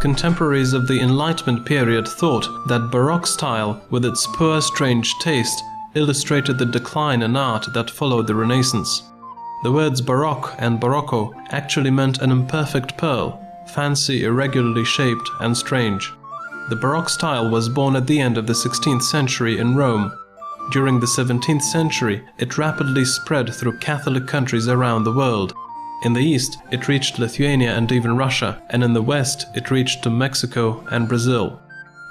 Contemporaries of the Enlightenment period thought that Baroque style, with its poor, strange taste, illustrated the decline in art that followed the Renaissance. The words Baroque and Barocco actually meant an imperfect pearl, fancy, irregularly shaped, and strange. The Baroque style was born at the end of the 16th century in Rome. During the 17th century, it rapidly spread through Catholic countries around the world. In the east, it reached Lithuania and even Russia, and in the west, it reached to Mexico and Brazil.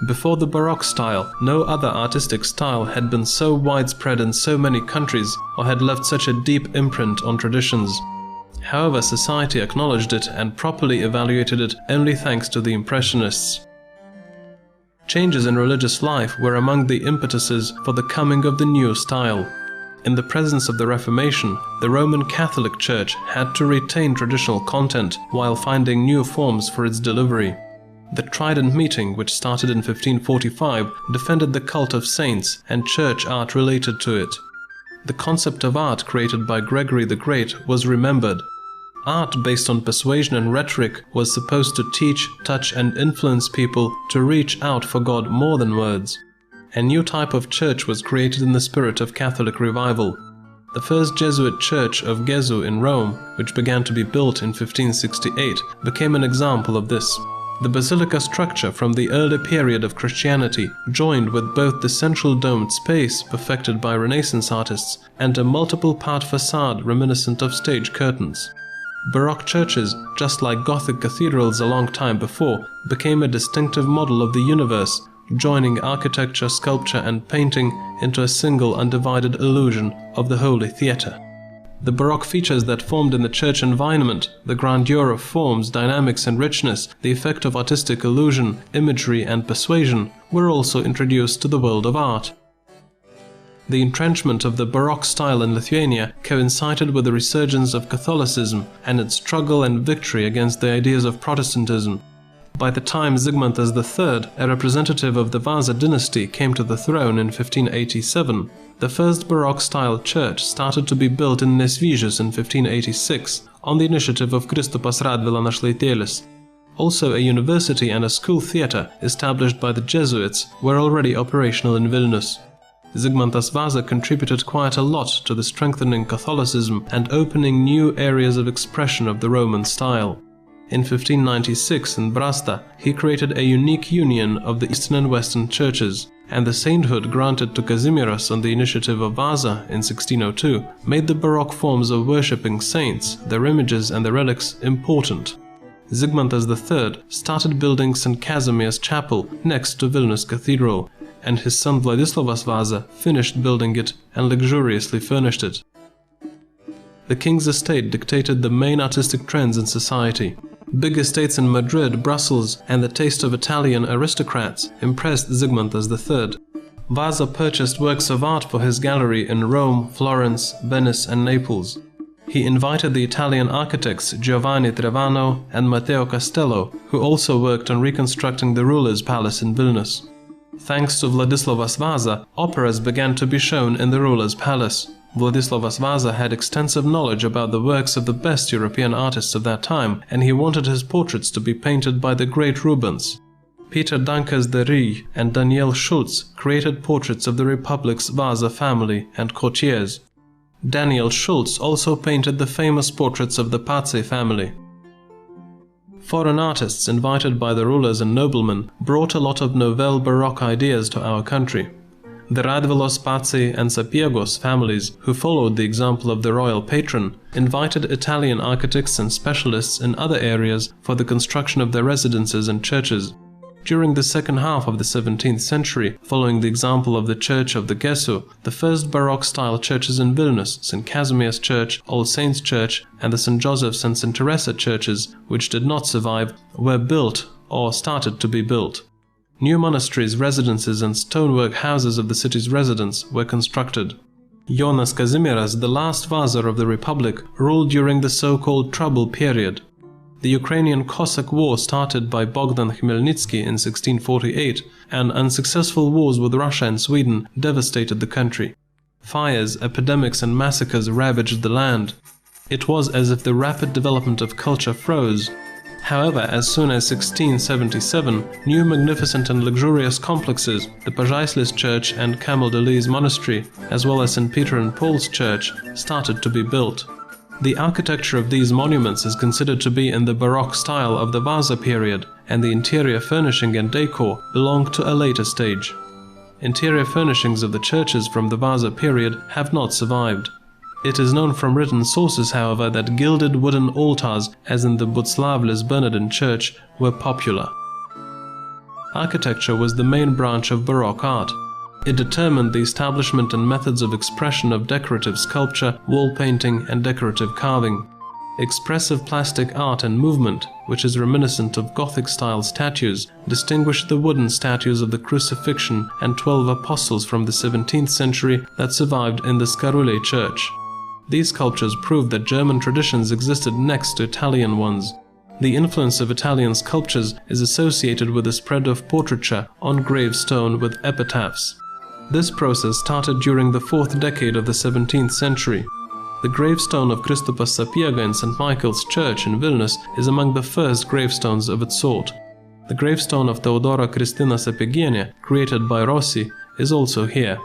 Before the Baroque style, no other artistic style had been so widespread in so many countries or had left such a deep imprint on traditions. However, society acknowledged it and properly evaluated it only thanks to the Impressionists. Changes in religious life were among the impetuses for the coming of the new style. In the presence of the Reformation, the Roman Catholic Church had to retain traditional content while finding new forms for its delivery. The Trident Meeting, which started in 1545, defended the cult of saints and church art related to it. The concept of art created by Gregory the Great was remembered. Art based on persuasion and rhetoric was supposed to teach, touch, and influence people to reach out for God more than words. A new type of church was created in the spirit of Catholic revival. The first Jesuit church of Gesù in Rome, which began to be built in 1568, became an example of this. The basilica structure from the early period of Christianity joined with both the central domed space perfected by Renaissance artists and a multiple-part facade reminiscent of stage curtains. Baroque churches, just like Gothic cathedrals a long time before, became a distinctive model of the universe, joining architecture, sculpture and painting into a single undivided illusion of the Holy Theatre. The Baroque features that formed in the church environment, the grandeur of forms, dynamics and richness, the effect of artistic illusion, imagery and persuasion, were also introduced to the world of art. The entrenchment of the Baroque style in Lithuania coincided with the resurgence of Catholicism and its struggle and victory against the ideas of Protestantism. By the time Zigmantas III, a representative of the Vasa dynasty, came to the throne in 1587, the first Baroque-style church started to be built in Nesvyžius in 1586 on the initiative of Kristupas Radvila Našlaitėlis. Also, a university and a school theatre established by the Jesuits were already operational in Vilnius. Zigmantas Vasa contributed quite a lot to the strengthening Catholicism and opening new areas of expression of the Roman style. In 1596 in Brasta, he created a unique union of the Eastern and Western churches, and the sainthood granted to Kazimieras on the initiative of Vasa in 1602 made the Baroque forms of worshipping saints, their images and their relics important. Zigmantas III started building St. Kazimier's Chapel next to Vilnius Cathedral, and his son Vladislavas Vasa finished building it and luxuriously furnished it. The king's estate dictated the main artistic trends in society. Big estates in Madrid, Brussels, and the taste of Italian aristocrats impressed Zigmantas III. Vasa purchased works of art for his gallery in Rome, Florence, Venice, and Naples. He invited the Italian architects Giovanni Trevano and Matteo Castello, who also worked on reconstructing the ruler's palace in Vilnius. Thanks to Vladislavas Vasa, operas began to be shown in the ruler's palace. Vladislavas Vasa had extensive knowledge about the works of the best European artists of that time, and he wanted his portraits to be painted by the great Rubens. Peter Dankers de Rij and Daniel Schultz created portraits of the Republic's Vasa family and courtiers. Daniel Schultz also painted the famous portraits of the Pace family. Foreign artists invited by the rulers and noblemen brought a lot of Nouvelle Baroque ideas to our country. The Radvilos, Pace and Sapiegos families, who followed the example of the royal patron, invited Italian architects and specialists in other areas for the construction of their residences and churches. During the second half of the 17th century, following the example of the Church of the Gesù, the first Baroque-style churches in Vilnius, St. Kazimier's Church, All Saints' Church, and the St. Joseph's and St. Teresa churches, which did not survive, were built or started to be built. New monasteries, residences and stonework houses of the city's residents were constructed. Jonas Kazimieras, the last Vasa of the Republic, ruled during the so-called Trouble period. The Ukrainian Cossack War started by Bogdan Khmelnytsky in 1648, and unsuccessful wars with Russia and Sweden devastated the country. Fires, epidemics and massacres ravaged the land. It was as if the rapid development of culture froze. However, as soon as 1677, new magnificent and luxurious complexes, the Pažaislis Church and Camel de Lys Monastery, as well as St. Peter and Paul's Church, started to be built. The architecture of these monuments is considered to be in the Baroque style of the Vasa period, and the interior furnishing and decor belong to a later stage. Interior furnishings of the churches from the Vasa period have not survived. It is known from written sources, however, that gilded wooden altars, as in the Buclavlis Bernardin Church, were popular. Architecture was the main branch of Baroque art. It determined the establishment and methods of expression of decorative sculpture, wall painting, and decorative carving. Expressive plastic art and movement, which is reminiscent of Gothic-style statues, distinguished the wooden statues of the Crucifixion and 12 Apostles from the 17th century that survived in the Scarule Church. These sculptures proved that German traditions existed next to Italian ones. The influence of Italian sculptures is associated with the spread of portraiture on gravestone with epitaphs. This process started during the 4th decade of the 17th century. The gravestone of Kristupas Sapiega in St. Michael's Church in Vilnius is among the first gravestones of its sort. The gravestone of Theodora Kristina Sapiegienė, created by Rossi, is also here.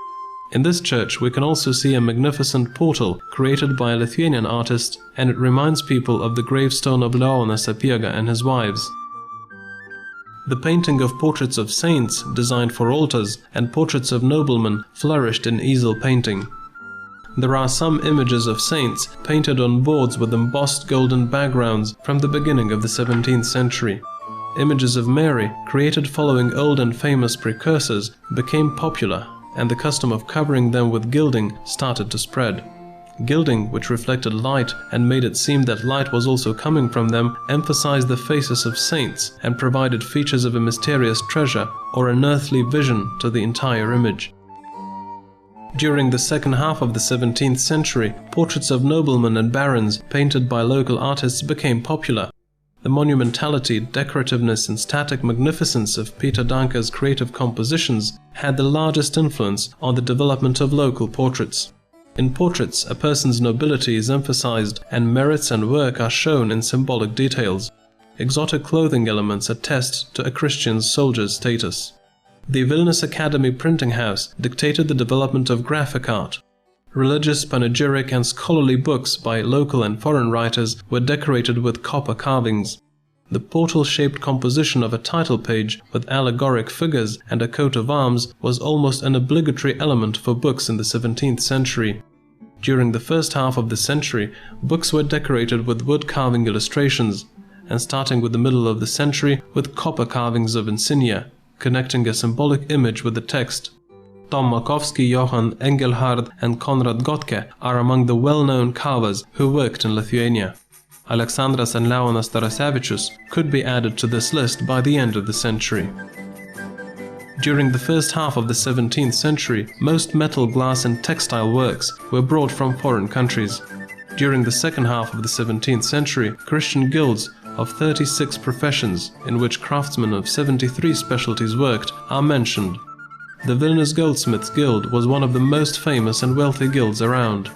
In this church we can also see a magnificent portal created by a Lithuanian artist, and it reminds people of the gravestone of Leonas Sapiega and his wives. The painting of portraits of saints, designed for altars, and portraits of noblemen flourished in easel painting. There are some images of saints painted on boards with embossed golden backgrounds from the beginning of the 17th century. Images of Mary, created following old and famous precursors, became popular, and the custom of covering them with gilding started to spread. Gilding, which reflected light and made it seem that light was also coming from them, emphasized the faces of saints and provided features of a mysterious treasure or an earthly vision to the entire image. During the second half of the 17th century, portraits of noblemen and barons painted by local artists became popular. The monumentality, decorativeness and static magnificence of Peter Danker's creative compositions had the largest influence on the development of local portraits. In portraits, a person's nobility is emphasized and merits and work are shown in symbolic details. Exotic clothing elements attest to a Christian soldier's status. The Vilnius Academy printing house dictated the development of graphic art. Religious, panegyric and scholarly books by local and foreign writers were decorated with copper carvings. The portal-shaped composition of a title page with allegoric figures and a coat of arms was almost an obligatory element for books in the 17th century. During the first half of the century, books were decorated with wood carving illustrations, and starting with the middle of the century with copper carvings of insignia, connecting a symbolic image with the text. Tom Makovsky, Johann Engelhard and Konrad Gotke are among the well-known carvers who worked in Lithuania. Aleksandras and Leonas Tarasevičius could be added to this list by the end of the century. During the first half of the 17th century, most metal, glass and textile works were brought from foreign countries. During the second half of the 17th century, Christian guilds of 36 professions, in which craftsmen of 73 specialties worked, are mentioned. The Vilnius Goldsmiths Guild was one of the most famous and wealthy guilds around.